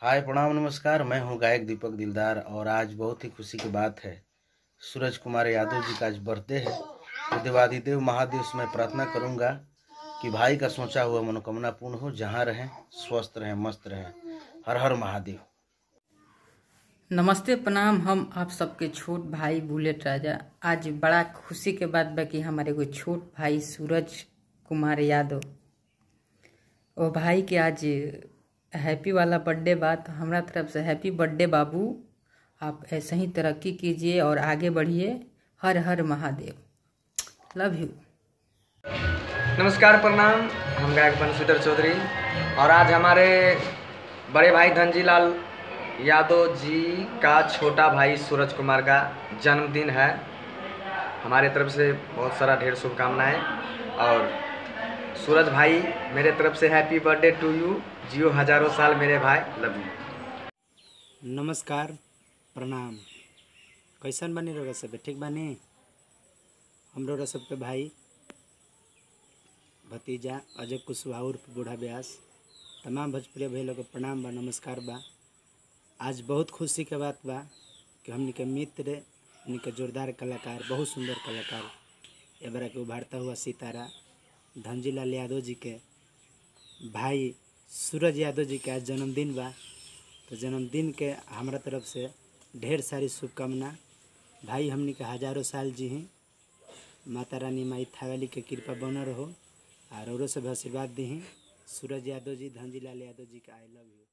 हाय प्रणाम नमस्कार। मैं हूं गायक दीपक दिलदार और आज बहुत ही खुशी की बात है। सूरज कुमार यादव जी का आज बर्थडे है। तो देवादिदेव महादेव से मैं प्रार्थना करूंगा कि भाई का सोचा हुआ मनोकामना पूर्ण हो। जहां रहें स्वस्थ रहें मस्त रहें। हर हर महादेव। नमस्ते प्रणाम। हम आप सबके छोट भाई बुलेट राजा। आज बड़ा खुशी के बात बा कि हमारे एगो छोट भाई सूरज कुमार यादव, वो भाई के आज हैप्पी वाला बर्थडे बा। तो हमारा तरफ से हैप्पी बर्थडे बाबू। आप ऐसे ही तरक्की कीजिए और आगे बढ़िए। हर हर महादेव। Love you. नमस्कार प्रणाम। हम गायक बंशीधर चौधरी और आज हमारे बड़े भाई धनजीलाल यादव जी का छोटा भाई सूरज कुमार का जन्मदिन है। हमारे तरफ से बहुत सारा ढेर शुभकामनाएं। और सूरज भाई मेरे तरफ से हैप्पी बर्थडे टू यू। जियो हजारों साल मेरे भाई। Love you. नमस्कार प्रणाम। कैसन बनी रहोगा सब? ठीक बानी? हम रहोगा सबके भाई भतीजा अजय कुशवाहा उर्फ बूढ़ा व्यास। तमाम भोजपुरी भाई लोग के प्रणाम बा, नमस्कार बा। आज बहुत खुशी के बात बा कि हमनी के मित्र, हमनी के जोरदार कलाकार, बहुत सुंदर कलाकार एबरा के उभारता हुआ सितारा धनजीलाल यादव जी के भाई सूरज यादव जी के आज जन्मदिन बा। तो जन्मदिन के हमारा तरफ से ढेर सारी शुभकामना। भाई हमनी के हजारों साल जी हैं। माता रानी माई थावेली के कृपा बना रहो और औरों से भी आशीर्वाद दी हैं। सूरज यादव जी, धनजीलाल यादव जी का आई लव यू।